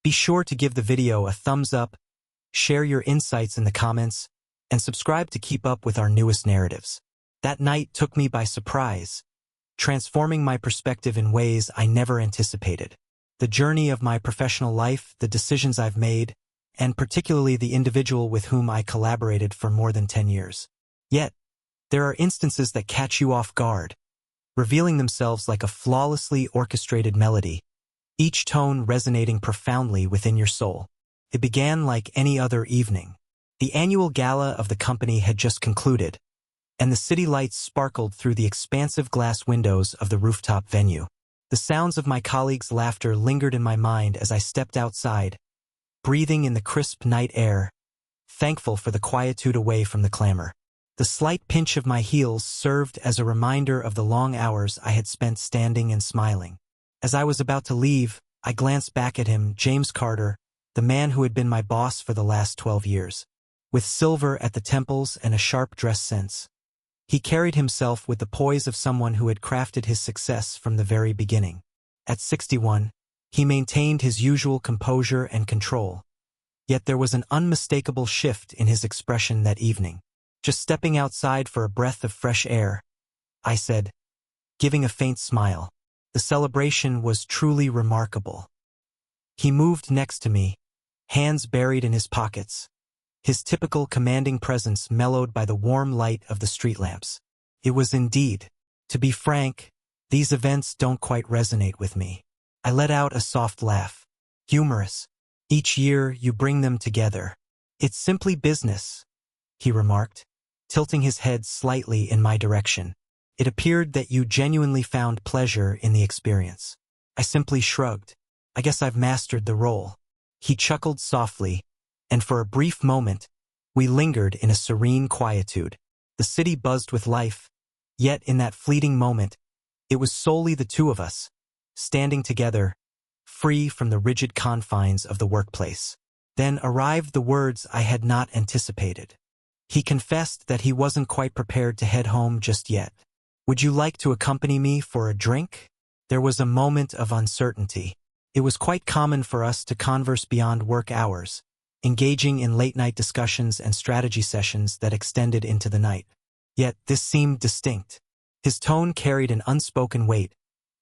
Be sure to give the video a thumbs up, share your insights in the comments, and subscribe to keep up with our newest narratives. That night took me by surprise, transforming my perspective in ways I never anticipated. The journey of my professional life, the decisions I've made, and particularly the individual with whom I collaborated for more than 10 years. Yet, there are instances that catch you off guard, revealing themselves like a flawlessly orchestrated melody, each tone resonating profoundly within your soul. It began like any other evening. The annual gala of the company had just concluded, and the city lights sparkled through the expansive glass windows of the rooftop venue. The sounds of my colleagues' laughter lingered in my mind as I stepped outside, breathing in the crisp night air, thankful for the quietude away from the clamor. The slight pinch of my heels served as a reminder of the long hours I had spent standing and smiling. As I was about to leave, I glanced back at him, James Carter, the man who had been my boss for the last 12 years. With silver at the temples and a sharp dress sense, he carried himself with the poise of someone who had crafted his success from the very beginning. At 61, he maintained his usual composure and control, yet there was an unmistakable shift in his expression that evening. Just stepping outside for a breath of fresh air, I said, giving a faint smile. The celebration was truly remarkable. He moved next to me, hands buried in his pockets, his typical commanding presence mellowed by the warm light of the street lamps. It was indeed. To be frank, these events don't quite resonate with me. I let out a soft laugh. Humorous. Each year you bring them together. It's simply business, he remarked, tilting his head slightly in my direction. It appeared that you genuinely found pleasure in the experience. I simply shrugged. I guess I've mastered the role. He chuckled softly, and for a brief moment, we lingered in a serene quietude. The city buzzed with life, yet in that fleeting moment, it was solely the two of us, standing together, free from the rigid confines of the workplace. Then arrived the words I had not anticipated. He confessed that he wasn't quite prepared to head home just yet. Would you like to accompany me for a drink? There was a moment of uncertainty. It was quite common for us to converse beyond work hours, engaging in late-night discussions and strategy sessions that extended into the night. Yet this seemed distinct. His tone carried an unspoken weight,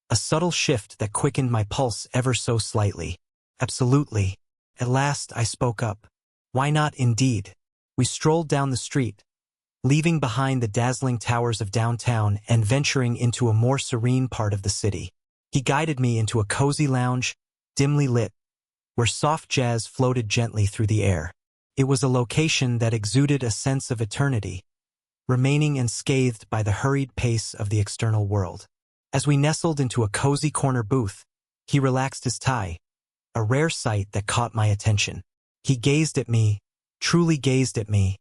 a subtle shift that quickened my pulse ever so slightly. Absolutely. At last I spoke up. Why not indeed? We strolled down the street, leaving behind the dazzling towers of downtown and venturing into a more serene part of the city. He guided me into a cozy lounge, dimly lit, where soft jazz floated gently through the air. It was a location that exuded a sense of eternity, remaining unscathed by the hurried pace of the external world. As we nestled into a cozy corner booth, he relaxed his tie, a rare sight that caught my attention. He gazed at me, truly gazed at me,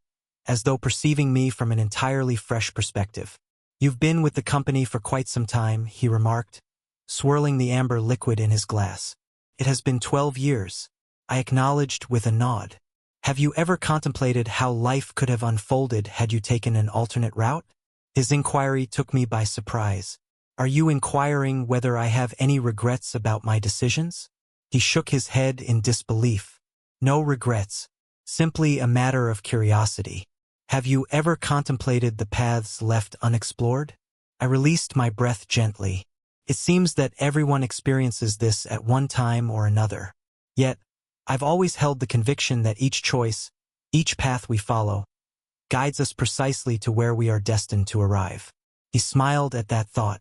as though perceiving me from an entirely fresh perspective. You've been with the company for quite some time, he remarked, swirling the amber liquid in his glass. It has been 12 years, I acknowledged with a nod. Have you ever contemplated how life could have unfolded had you taken an alternate route? His inquiry took me by surprise. Are you inquiring whether I have any regrets about my decisions? He shook his head in disbelief. No regrets, simply a matter of curiosity. Have you ever contemplated the paths left unexplored? I released my breath gently. It seems that everyone experiences this at one time or another. Yet, I've always held the conviction that each choice, each path we follow, guides us precisely to where we are destined to arrive. He smiled at that thought.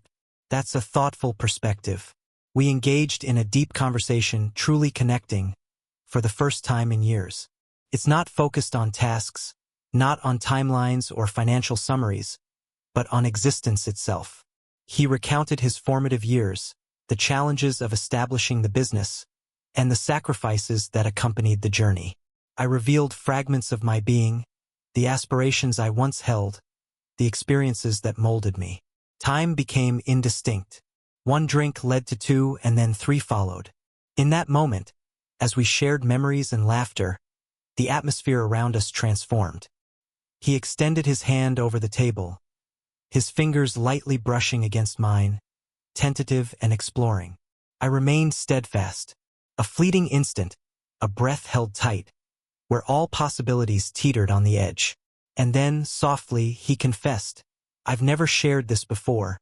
That's a thoughtful perspective. We engaged in a deep conversation, truly connecting, for the first time in years. It's not focused on tasks, not on timelines or financial summaries, but on existence itself. He recounted his formative years, the challenges of establishing the business, and the sacrifices that accompanied the journey. I revealed fragments of my being, the aspirations I once held, the experiences that molded me. Time became indistinct. One drink led to two and then three followed. In that moment, as we shared memories and laughter, the atmosphere around us transformed. He extended his hand over the table, his fingers lightly brushing against mine, tentative and exploring. I remained steadfast. A fleeting instant, a breath held tight, where all possibilities teetered on the edge. And then, softly, he confessed, "I've never shared this before,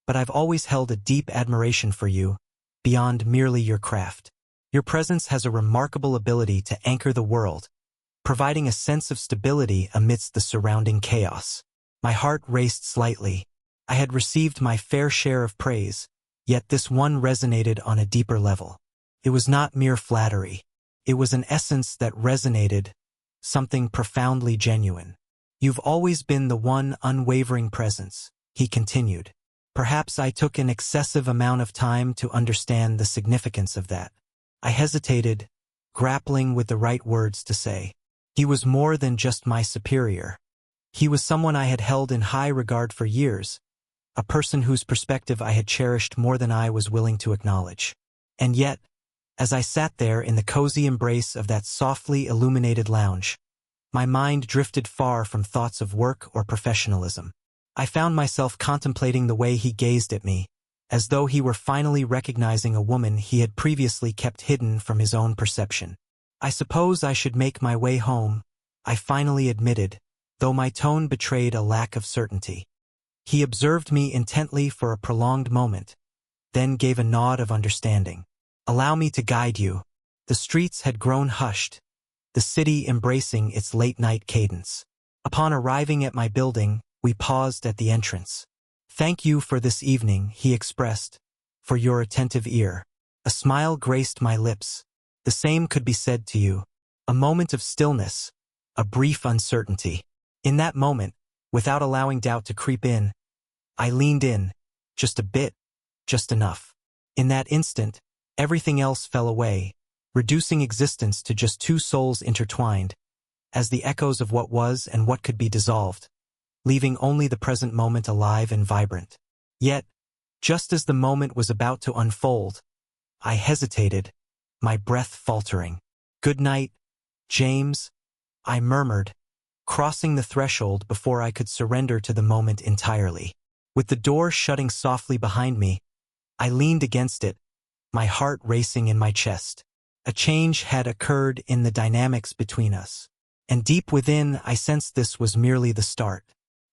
but I've always held a deep admiration for you, beyond merely your craft. Your presence has a remarkable ability to anchor the world, providing a sense of stability amidst the surrounding chaos." My heart raced slightly. I had received my fair share of praise, yet this one resonated on a deeper level. It was not mere flattery. It was an essence that resonated, something profoundly genuine. "You've always been the one unwavering presence," he continued. Perhaps I took an excessive amount of time to understand the significance of that. I hesitated, grappling with the right words to say. He was more than just my superior. He was someone I had held in high regard for years, a person whose perspective I had cherished more than I was willing to acknowledge. And yet, as I sat there in the cozy embrace of that softly illuminated lounge, my mind drifted far from thoughts of work or professionalism. I found myself contemplating the way he gazed at me, as though he were finally recognizing a woman he had previously kept hidden from his own perception. "I suppose I should make my way home," I finally admitted, though my tone betrayed a lack of certainty. He observed me intently for a prolonged moment, then gave a nod of understanding. "Allow me to guide you." The streets had grown hushed, the city embracing its late-night cadence. Upon arriving at my building, we paused at the entrance. "Thank you for this evening," he expressed, "for your attentive ear." A smile graced my lips. "The same could be said to you." A moment of stillness, a brief uncertainty. In that moment, without allowing doubt to creep in, I leaned in, just a bit, just enough. In that instant, everything else fell away, reducing existence to just two souls intertwined, as the echoes of what was and what could be dissolved, leaving only the present moment alive and vibrant. Yet, just as the moment was about to unfold, I hesitated, my breath faltering. "Good night, James," I murmured, crossing the threshold before I could surrender to the moment entirely. With the door shutting softly behind me, I leaned against it, my heart racing in my chest. A change had occurred in the dynamics between us, and deep within I sensed this was merely the start.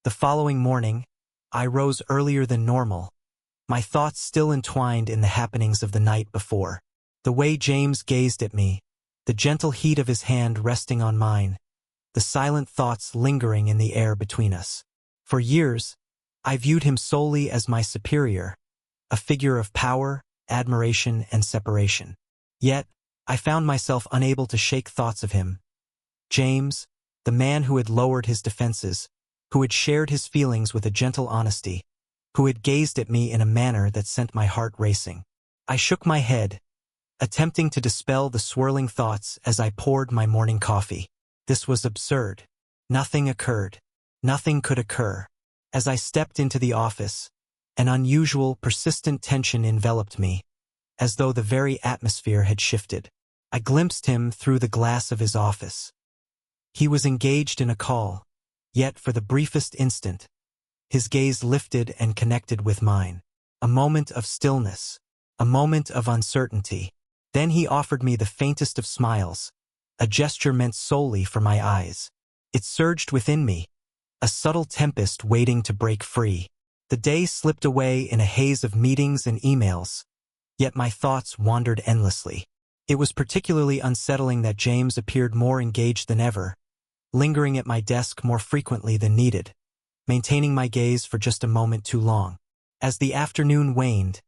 The following morning, I rose earlier than normal, my thoughts still entwined in the happenings of the night before. The way James gazed at me, the gentle heat of his hand resting on mine, the silent thoughts lingering in the air between us. For years, I viewed him solely as my superior, a figure of power, admiration, and separation. Yet, I found myself unable to shake thoughts of him. James, the man who had lowered his defenses, who had shared his feelings with a gentle honesty, who had gazed at me in a manner that sent my heart racing. I shook my head, attempting to dispel the swirling thoughts as I poured my morning coffee. This was absurd. Nothing occurred. Nothing could occur. As I stepped into the office, an unusual, persistent tension enveloped me, as though the very atmosphere had shifted. I glimpsed him through the glass of his office. He was engaged in a call, yet for the briefest instant, his gaze lifted and connected with mine. A moment of stillness, a moment of uncertainty. Then he offered me the faintest of smiles, a gesture meant solely for my eyes. It surged within me, a subtle tempest waiting to break free. The day slipped away in a haze of meetings and emails, yet my thoughts wandered endlessly. It was particularly unsettling that James appeared more engaged than ever, lingering at my desk more frequently than needed, maintaining my gaze for just a moment too long. As the afternoon waned,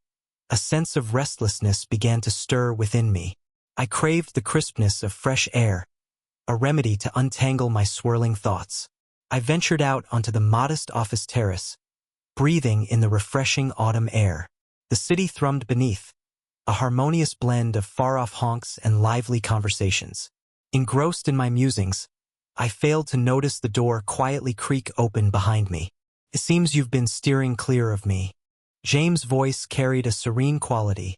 a sense of restlessness began to stir within me. I craved the crispness of fresh air, a remedy to untangle my swirling thoughts. I ventured out onto the modest office terrace, breathing in the refreshing autumn air. The city thrummed beneath, a harmonious blend of far-off honks and lively conversations. Engrossed in my musings, I failed to notice the door quietly creak open behind me. "It seems you've been steering clear of me." James' voice carried a serene quality,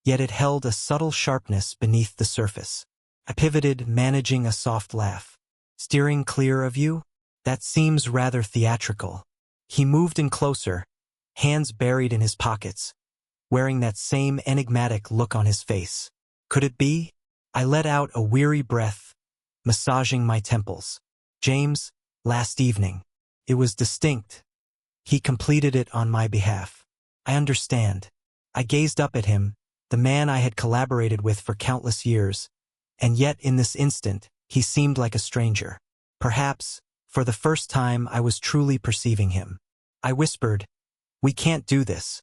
yet it held a subtle sharpness beneath the surface. I pivoted, managing a soft laugh. "Steering clear of you? That seems rather theatrical." He moved in closer, hands buried in his pockets, wearing that same enigmatic look on his face. Could it be? I let out a weary breath, massaging my temples. James, last evening. It was distinct. He completed it on my behalf. I understand. I gazed up at him, the man I had collaborated with for countless years, and yet in this instant, he seemed like a stranger. Perhaps, for the first time, I was truly perceiving him. I whispered, "We can't do this."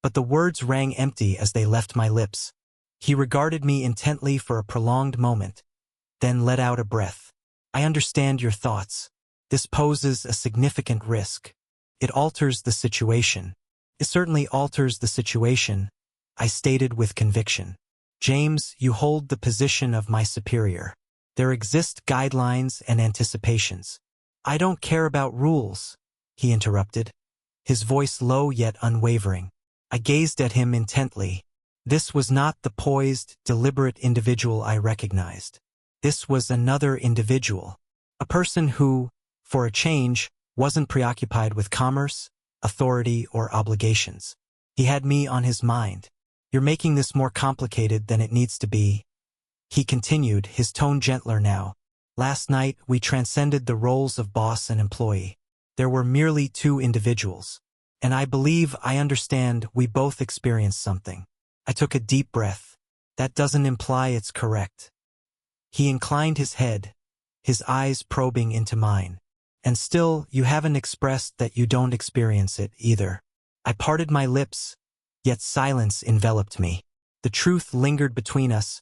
But the words rang empty as they left my lips. He regarded me intently for a prolonged moment, then let out a breath. "I understand your thoughts. This poses a significant risk. It alters the situation." "It certainly alters the situation," I stated with conviction. "James, you hold the position of my superior. There exist guidelines and anticipations." "I don't care about rules," he interrupted, his voice low yet unwavering. I gazed at him intently. This was not the poised, deliberate individual I recognized. This was another individual. A person who, for a change, wasn't preoccupied with commerce, authority, or obligations. He had me on his mind. "You're making this more complicated than it needs to be," he continued, his tone gentler now. "Last night, we transcended the roles of boss and employee. There were merely two individuals. And I believe I understand we both experienced something." I took a deep breath. "That doesn't imply it's correct." He inclined his head, his eyes probing into mine. "And still, you haven't expressed that you don't experience it either." I parted my lips, yet silence enveloped me. The truth lingered between us,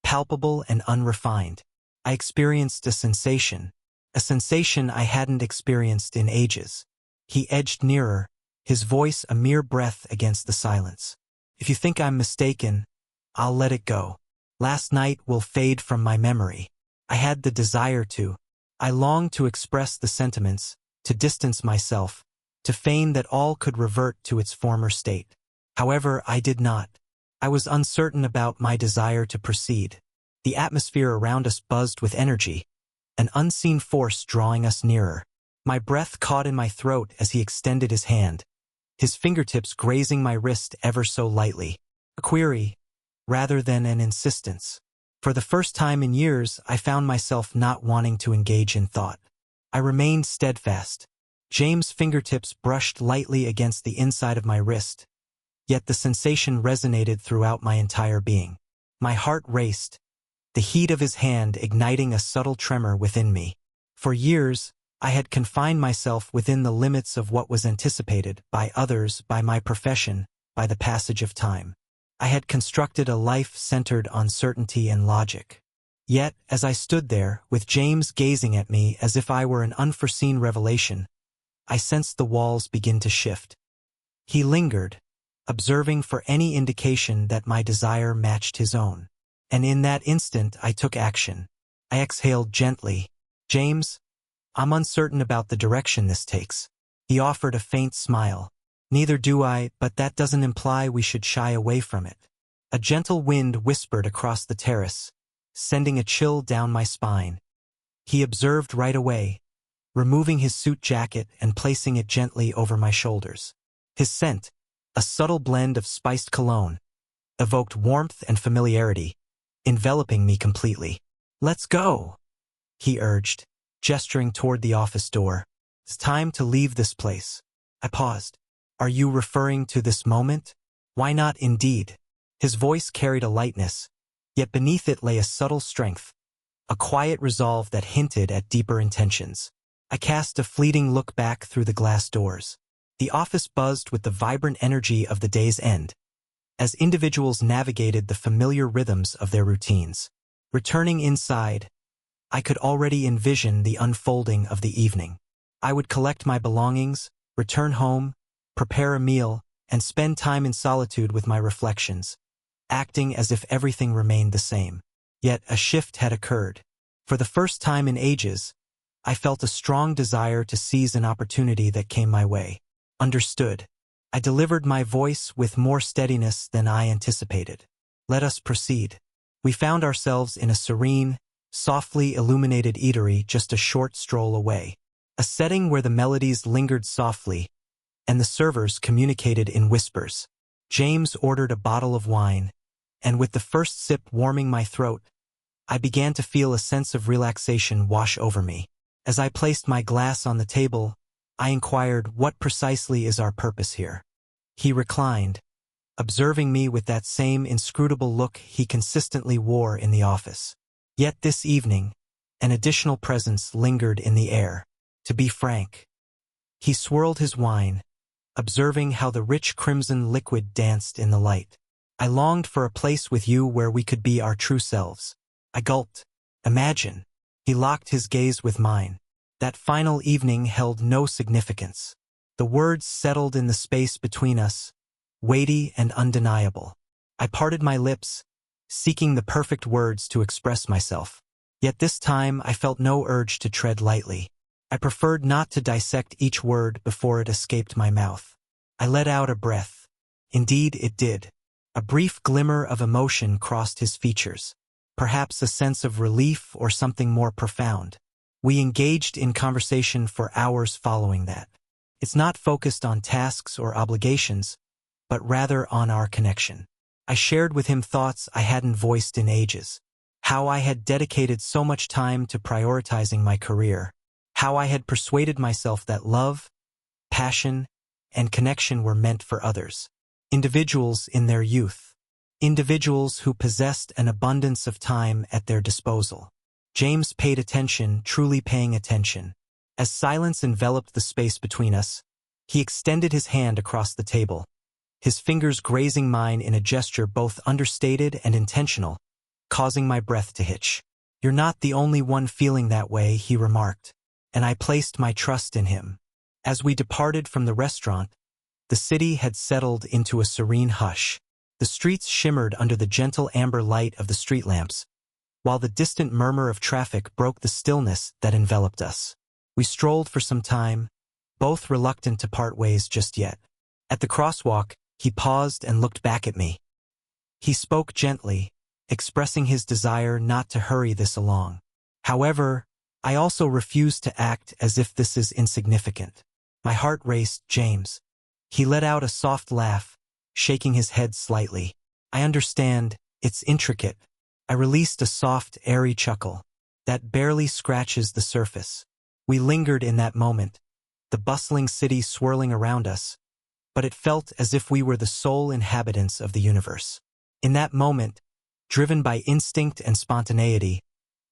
palpable and unrefined. I experienced a sensation I hadn't experienced in ages. He edged nearer, his voice a mere breath against the silence. "If you think I'm mistaken, I'll let it go. Last night will fade from my memory. I had the desire to. I longed to express the sentiments, to distance myself, to feign that all could revert to its former state. However, I did not. I was uncertain about my desire to proceed. The atmosphere around us buzzed with energy, an unseen force drawing us nearer. My breath caught in my throat as he extended his hand, his fingertips grazing my wrist ever so lightly. A query, rather than an insistence. For the first time in years, I found myself not wanting to engage in thought. I remained steadfast. James' fingertips brushed lightly against the inside of my wrist, yet the sensation resonated throughout my entire being. My heart raced, the heat of his hand igniting a subtle tremor within me. For years, I had confined myself within the limits of what was anticipated by others, by my profession, by the passage of time. I had constructed a life centered on certainty and logic. Yet, as I stood there, with James gazing at me as if I were an unforeseen revelation, I sensed the walls begin to shift. He lingered, observing for any indication that my desire matched his own. And in that instant, I took action. I exhaled gently. "James, I'm uncertain about the direction this takes." He offered a faint smile. "Neither do I, but that doesn't imply we should shy away from it." A gentle wind whispered across the terrace, sending a chill down my spine. He observed right away, removing his suit jacket and placing it gently over my shoulders. His scent, a subtle blend of spiced cologne, evoked warmth and familiarity, enveloping me completely. "Let's go," he urged, gesturing toward the office door. "It's time to leave this place." I paused. "Are you referring to this moment?" "Why not, indeed." His voice carried a lightness, yet beneath it lay a subtle strength, a quiet resolve that hinted at deeper intentions. I cast a fleeting look back through the glass doors. The office buzzed with the vibrant energy of the day's end, as individuals navigated the familiar rhythms of their routines. Returning inside, I could already envision the unfolding of the evening. I would collect my belongings, return home, prepare a meal, and spend time in solitude with my reflections, acting as if everything remained the same. Yet a shift had occurred. For the first time in ages, I felt a strong desire to seize an opportunity that came my way. "Understood." I delivered my voice with more steadiness than I anticipated. "Let us proceed." We found ourselves in a serene, softly illuminated eatery just a short stroll away, a setting where the melodies lingered softly and the servers communicated in whispers. James ordered a bottle of wine, and with the first sip warming my throat, I began to feel a sense of relaxation wash over me. As I placed my glass on the table, I inquired, what precisely is our purpose here? He reclined, observing me with that same inscrutable look he consistently wore in the office. Yet this evening, an additional presence lingered in the air. To be frank, he swirled his wine, observing how the rich crimson liquid danced in the light. I longed for a place with you where we could be our true selves. I gulped. Imagine. He locked his gaze with mine. That final evening held no significance. The words settled in the space between us, weighty and undeniable. I parted my lips, seeking the perfect words to express myself. Yet this time I felt no urge to tread lightly. I preferred not to dissect each word before it escaped my mouth. I let out a breath. Indeed, it did. A brief glimmer of emotion crossed his features, perhaps a sense of relief or something more profound. We engaged in conversation for hours following that. It's not focused on tasks or obligations, but rather on our connection. I shared with him thoughts I hadn't voiced in ages. How I had dedicated so much time to prioritizing my career. How I had persuaded myself that love, passion, and connection were meant for others. Individuals in their youth. Individuals who possessed an abundance of time at their disposal. James paid attention, truly paying attention. As silence enveloped the space between us, he extended his hand across the table, his fingers grazing mine in a gesture both understated and intentional, causing my breath to hitch. You're not the only one feeling that way, he remarked, and I placed my trust in him. As we departed from the restaurant, the city had settled into a serene hush. The streets shimmered under the gentle amber light of the street lamps, while the distant murmur of traffic broke the stillness that enveloped us. We strolled for some time, both reluctant to part ways just yet. At the crosswalk, he paused and looked back at me. He spoke gently, expressing his desire not to hurry this along. However, I also refused to act as if this is insignificant. My heart raced. James. He let out a soft laugh, shaking his head slightly. I understand, it's intricate. I released a soft, airy chuckle that barely scratches the surface. We lingered in that moment, the bustling city swirling around us, but it felt as if we were the sole inhabitants of the universe. In that moment, driven by instinct and spontaneity,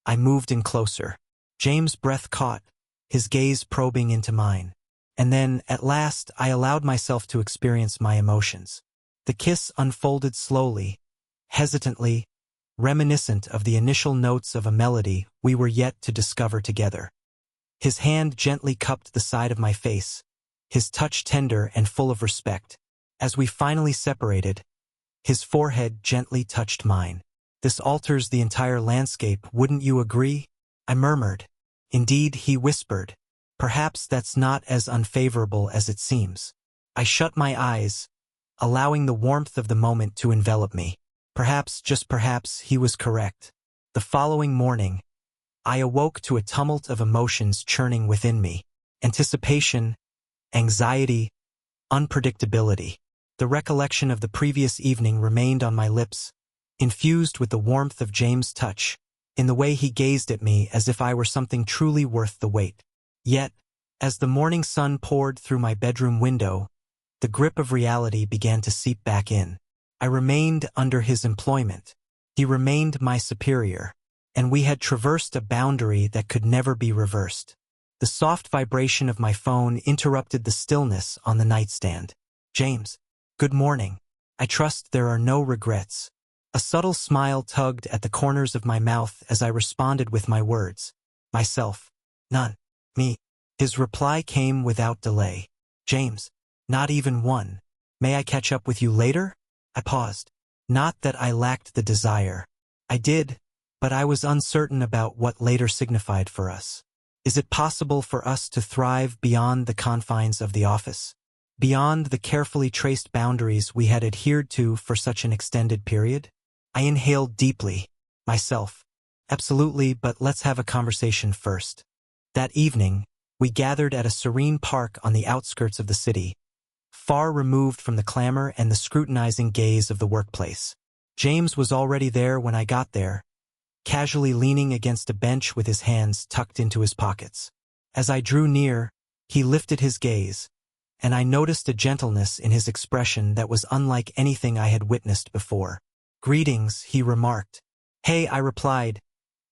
I moved in closer. James' breath caught, his gaze probing into mine. And then, at last, I allowed myself to experience my emotions. The kiss unfolded slowly, hesitantly, reminiscent of the initial notes of a melody we were yet to discover together. His hand gently cupped the side of my face, his touch tender and full of respect. As we finally separated, his forehead gently touched mine. This alters the entire landscape, wouldn't you agree? I murmured. Indeed, he whispered. Perhaps that's not as unfavorable as it seems. I shut my eyes, allowing the warmth of the moment to envelop me. Perhaps, just perhaps, he was correct. The following morning, I awoke to a tumult of emotions churning within me. Anticipation, anxiety, unpredictability. The recollection of the previous evening remained on my lips, infused with the warmth of James' touch, in the way he gazed at me as if I were something truly worth the wait. Yet, as the morning sun poured through my bedroom window, the grip of reality began to seep back in. I remained under his employment. He remained my superior, and we had traversed a boundary that could never be reversed. The soft vibration of my phone interrupted the stillness on the nightstand. James, good morning. I trust there are no regrets. A subtle smile tugged at the corners of my mouth as I responded with my words. Myself. None. Me. His reply came without delay. James, not even one. May I catch up with you later? I paused. Not that I lacked the desire. I did, but I was uncertain about what later signified for us. Is it possible for us to thrive beyond the confines of the office? Beyond the carefully traced boundaries we had adhered to for such an extended period? I inhaled deeply. Myself. Absolutely, but let's have a conversation first. That evening, we gathered at a serene park on the outskirts of the city, far removed from the clamor and the scrutinizing gaze of the workplace. James was already there when I got there, casually leaning against a bench with his hands tucked into his pockets. As I drew near, he lifted his gaze, and I noticed a gentleness in his expression that was unlike anything I had witnessed before. "Greetings," he remarked. "Hey," I replied,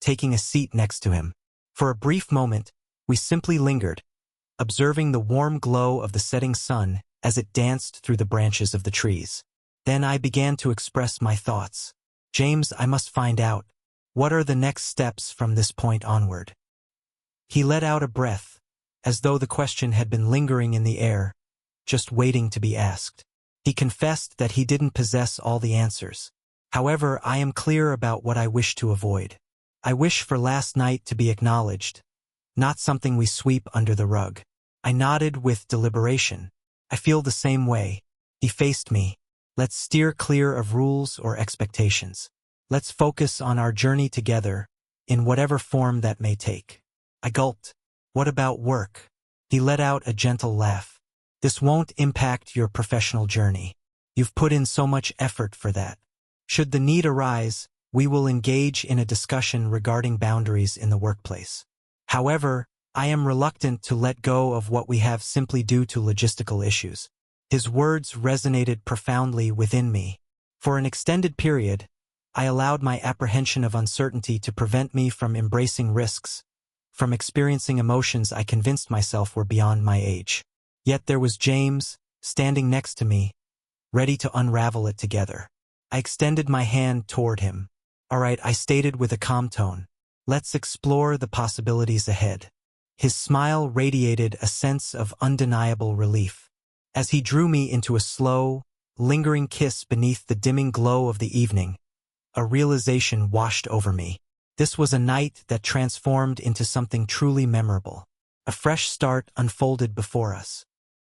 taking a seat next to him. For a brief moment, we simply lingered, observing the warm glow of the setting sun as it danced through the branches of the trees. Then I began to express my thoughts. "James, I must find out. What are the next steps from this point onward?" He let out a breath, as though the question had been lingering in the air, just waiting to be asked. He confessed that he didn't possess all the answers. "However, I am clear about what I wish to avoid. I wish for last night to be acknowledged, not something we sweep under the rug." I nodded with deliberation. "I feel the same way." He faced me. "Let's steer clear of rules or expectations. Let's focus on our journey together, in whatever form that may take." I gulped. "What about work?" He let out a gentle laugh. "This won't impact your professional journey. You've put in so much effort for that. Should the need arise, we will engage in a discussion regarding boundaries in the workplace. However, I am reluctant to let go of what we have simply due to logistical issues." His words resonated profoundly within me. For an extended period, I allowed my apprehension of uncertainty to prevent me from embracing risks, from experiencing emotions I convinced myself were beyond my age. Yet there was James, standing next to me, ready to unravel it together. I extended my hand toward him. "All right," I stated with a calm tone. "Let's explore the possibilities ahead." His smile radiated a sense of undeniable relief. As he drew me into a slow, lingering kiss beneath the dimming glow of the evening, a realization washed over me. This was a night that transformed into something truly memorable. A fresh start unfolded before us.